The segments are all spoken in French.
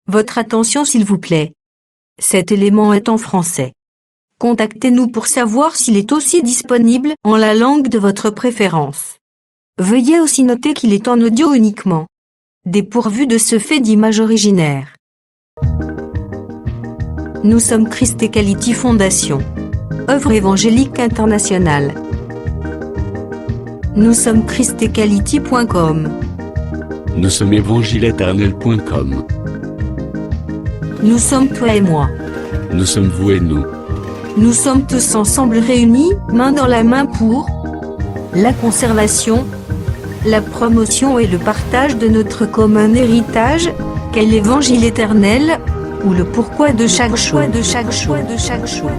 Votre attention s'il vous plaît. Cet élément est en français. Contactez-nous pour savoir s'il est aussi disponible en la langue de votre préférence. Veuillez aussi noter qu'il est en audio uniquement. Dépourvu de ce fait d'image originaire. Nous sommes Christ Equality Fondation. Œuvre évangélique internationale. Nous sommes christequality.com. Nous sommes évangile-éternel.com. Nous sommes toi et moi. Nous sommes vous et nous. Nous sommes tous ensemble réunis, main dans la main pour la conservation, la promotion et le partage de notre commun héritage, qu'est l'évangile éternel, ou le pourquoi de chaque choix de chaque choix de chaque choix.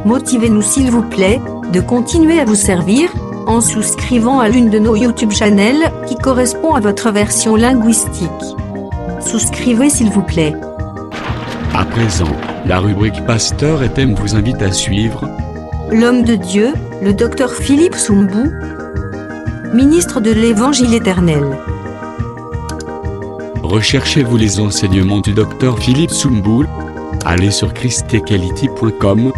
Motivez-nous s'il vous plaît, de continuer à vous servir, en souscrivant à l'une de nos YouTube channels, qui correspond à votre version linguistique. Souscrivez s'il vous plaît. À présent, la rubrique Pasteur et thème vous invite à suivre L'homme de Dieu, le docteur Philippe Soumbou, ministre de l'Évangile éternel. Recherchez-vous les enseignements du docteur Philippe Soumbou. Allez sur christequality.com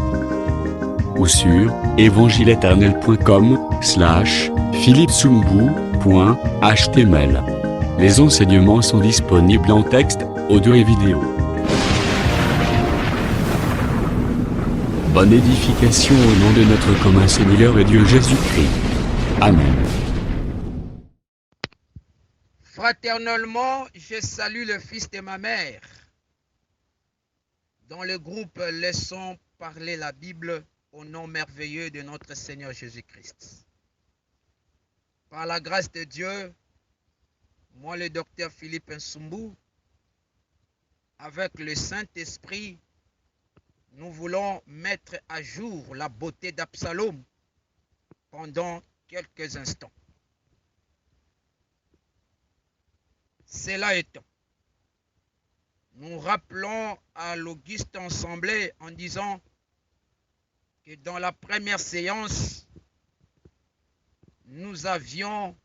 ou sur évangile-éternel.com/philippesoumbou.html. Les enseignements sont disponibles en texte, audio et vidéo. Bonne édification au nom de notre commun Seigneur et Dieu Jésus-Christ. Amen. Fraternellement, je salue le fils de ma mère. Dans le groupe Laissons parler la Bible au nom merveilleux de notre Seigneur Jésus-Christ. Par la grâce de Dieu, moi le docteur Philippe Soumbou, avec le Saint-Esprit, nous voulons mettre à jour la beauté d'Absalom pendant quelques instants. Cela étant, nous rappelons à l'auguste assemblée en disant que dans la première séance, nous avions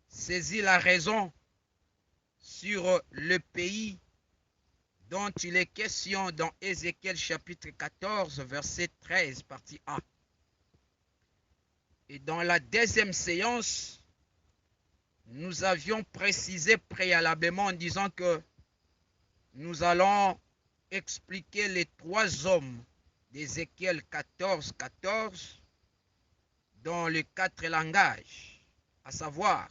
saisi la raison sur le pays dont il est question dans Ézéchiel chapitre 14, verset 13, partie A. Et dans la deuxième séance, nous avions précisé préalablement en disant que nous allons expliquer les trois hommes d'Ézéchiel 14, 14 dans les quatre langages, à savoir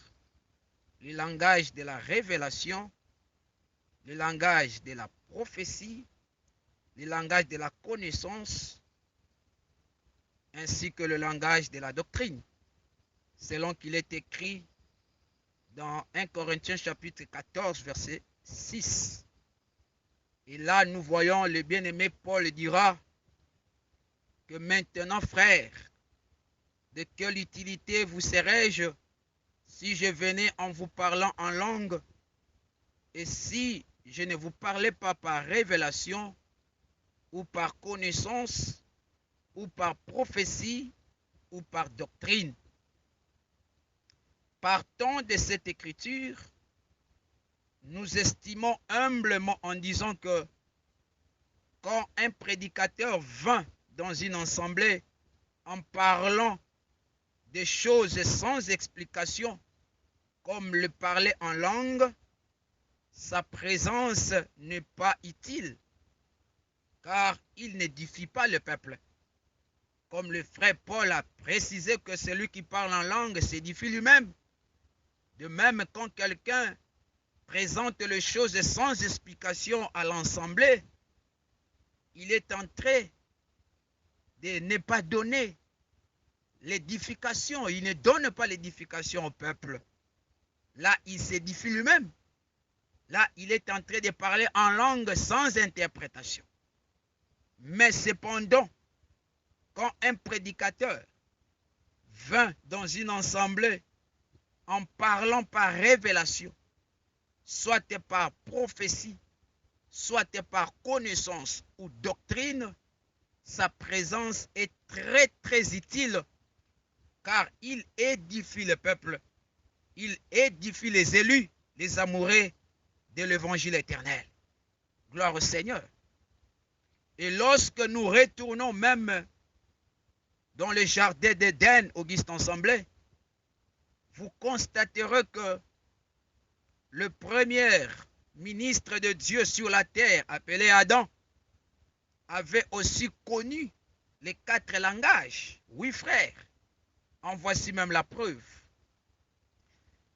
le langage de la révélation, le langage de la prophétie, le langage de la connaissance, ainsi que le langage de la doctrine, selon qu'il est écrit dans 1 Corinthiens chapitre 14, verset 6. Et là, nous voyons le bien-aimé Paul dira que maintenant, frères, de quelle utilité vous serais-je si je venais en vous parlant en langue et si je ne vous parlais pas par révélation ou par connaissance ou par prophétie ou par doctrine. Partant de cette écriture, nous estimons humblement en disant que quand un prédicateur vint dans une assemblée en parlant des choses sans explication, comme le parler en langue, sa présence n'est pas utile, car il n'édifie pas le peuple. Comme le frère Paul a précisé que celui qui parle en langue s'édifie lui-même. De même, quand quelqu'un présente les choses sans explication à l'assemblée, il est en train de ne pas donner l'édification. Il ne donne pas l'édification au peuple. Là, il s'édifie lui-même. Là, il est en train de parler en langue sans interprétation. Mais cependant, quand un prédicateur vint dans une assemblée en parlant par révélation, soit par prophétie, soit par connaissance ou doctrine, sa présence est très très utile, car il édifie le peuple, il édifie les élus, les amoureux de l'évangile éternel. Gloire au Seigneur. Et lorsque nous retournons même dans le jardin d'Éden, Auguste Ensemblé, vous constaterez que le premier ministre de Dieu sur la terre, appelé Adam, avait aussi connu les 4 langages. Oui, frère. En voici même la preuve.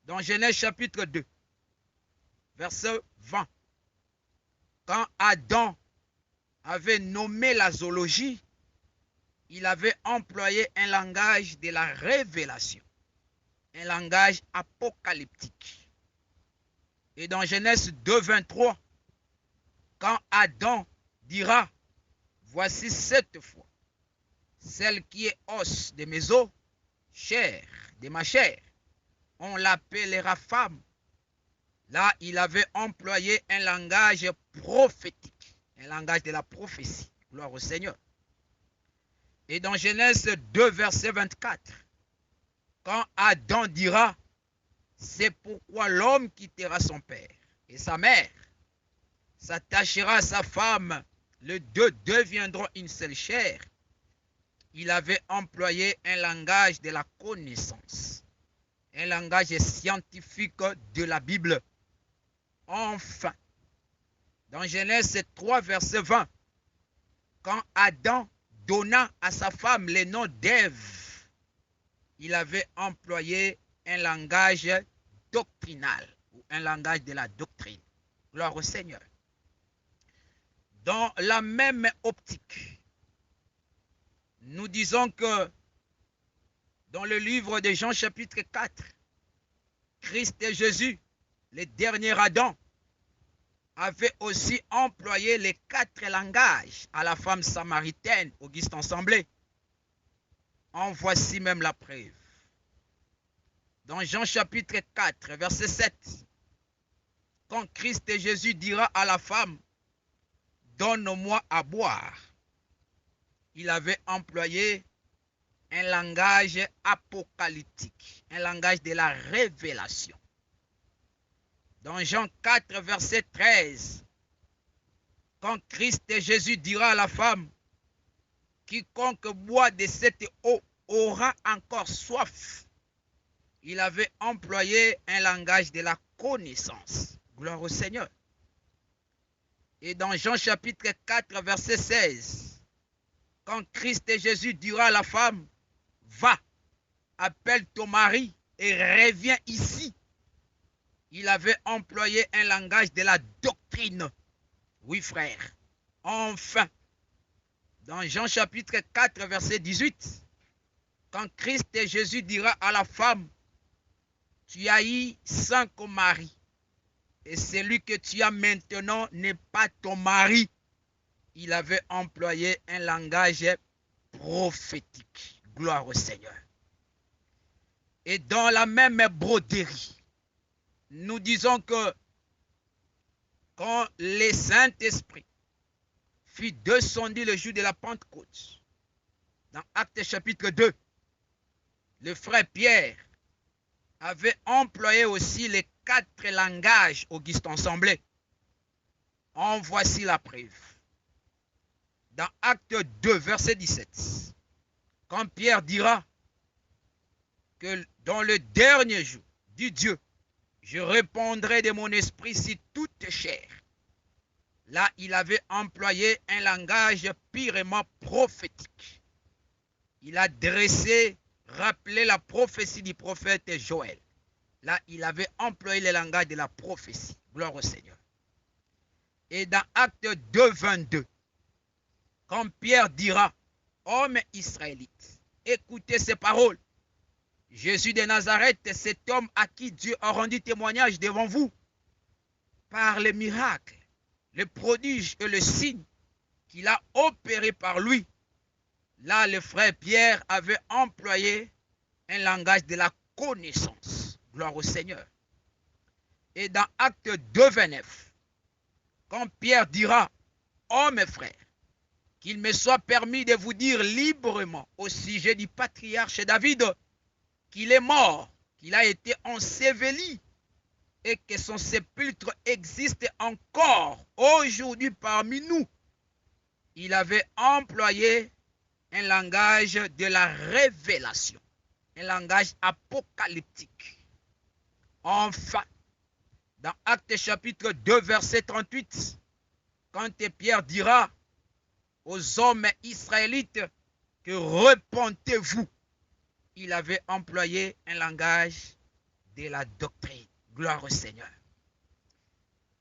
Dans Genèse chapitre 2, verset 20, quand Adam avait nommé la zoologie, il avait employé un langage de la révélation, un langage apocalyptique. Et dans Genèse 2, 23, quand Adam dira, voici cette fois, celle qui est os de mes os, chair de ma chair, on l'appellera femme. Là, il avait employé un langage prophétique, un langage de la prophétie. Gloire au Seigneur. Et dans Genèse 2, verset 24, quand Adam dira, c'est pourquoi l'homme quittera son père et sa mère, s'attachera à sa femme, les deux deviendront une seule chair. Il avait employé un langage de la connaissance, un langage scientifique de la Bible. Enfin, dans Genèse 3, verset 20, quand Adam donna à sa femme le nom d'Ève, il avait employé un langage doctrinal, ou un langage de la doctrine. Gloire au Seigneur. Dans la même optique, nous disons que dans le livre de Jean chapitre 4, Christ et Jésus, le dernier Adam, avait aussi employé les 4 langages à la femme samaritaine, Auguste Ensemblé. En voici même la preuve. Dans Jean chapitre 4, verset 7, quand Christ et Jésus dira à la femme, donne-moi à boire, il avait employé un langage apocalyptique, un langage de la révélation. Dans Jean 4, verset 13, quand Christ et Jésus dira à la femme, quiconque boit de cette eau aura encore soif, il avait employé un langage de la connaissance. Gloire au Seigneur. Et dans Jean chapitre 4, verset 16, quand Christ et Jésus dira à la femme, va, appelle ton mari et reviens ici, il avait employé un langage de la doctrine. Oui, frère. Enfin, dans Jean chapitre 4, verset 18, quand Christ et Jésus dira à la femme, tu as eu 5 maris, et celui que tu as maintenant n'est pas ton mari, il avait employé un langage prophétique. Gloire au Seigneur. Et dans la même broderie, nous disons que quand le Saint-Esprit fut descendu le jour de la Pentecôte, dans Actes chapitre 2, le frère Pierre avait employé aussi les 4 langages Auguste Ensemblé. En voici la preuve. Dans Acte 2, verset 17, quand Pierre dira que dans le dernier jour du Dieu, je répondrai de mon esprit sur toute chair. Là, il avait employé un langage purement prophétique. Il a dressé, rappelé la prophétie du prophète Joël. Là, il avait employé le langage de la prophétie. Gloire au Seigneur. Et dans Acte 2, 22, quand Pierre dira, hommes israélites, écoutez ces paroles. Jésus de Nazareth, cet homme à qui Dieu a rendu témoignage devant vous, par les miracles, les prodiges et les signes qu'il a opérés par lui. Là, le frère Pierre avait employé un langage de la connaissance. Gloire au Seigneur. Et dans Acte 2, 29, quand Pierre dira, oh mes frères, qu'il me soit permis de vous dire librement au sujet du patriarche David, qu'il est mort, qu'il a été enseveli, et que son sépulcre existe encore aujourd'hui parmi nous, il avait employé un langage de la révélation, un langage apocalyptique. Enfin, dans Actes chapitre 2, verset 38, quand Pierre dira aux hommes israélites que repentez-vous, il avait employé un langage de la doctrine. Gloire au Seigneur.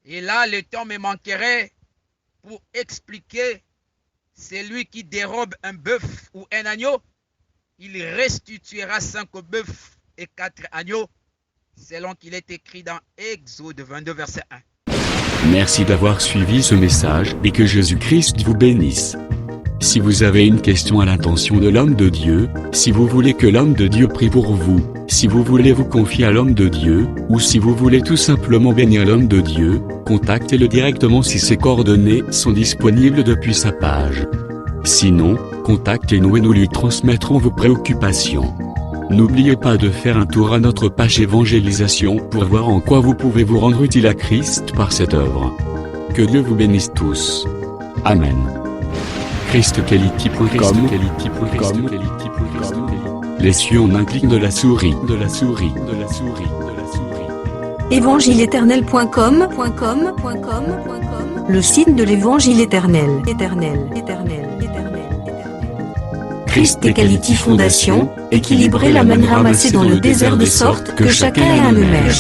Et là, le temps me manquerait pour expliquer celui qui dérobe un bœuf ou un agneau, il restituera 5 bœufs et 4 agneaux, selon qu'il est écrit dans Exode 22, verset 1. Merci d'avoir suivi ce message et que Jésus-Christ vous bénisse. Si vous avez une question à l'intention de l'homme de Dieu, si vous voulez que l'homme de Dieu prie pour vous, si vous voulez vous confier à l'homme de Dieu, ou si vous voulez tout simplement bénir l'homme de Dieu, contactez-le directement si ses coordonnées sont disponibles depuis sa page. Sinon, contactez-nous et nous lui transmettrons vos préoccupations. N'oubliez pas de faire un tour à notre page évangélisation pour voir en quoi vous pouvez vous rendre utile à Christ par cette œuvre. Que Dieu vous bénisse tous. Amen. ChristQuality.com. Les cieux en un clic de la souris. Évangile-éternel.com, le site de l'Évangile éternel. Christ et Quality Fondation, équilibrer la manne ramassée dans le désert de sorte que chacun ait un eumère.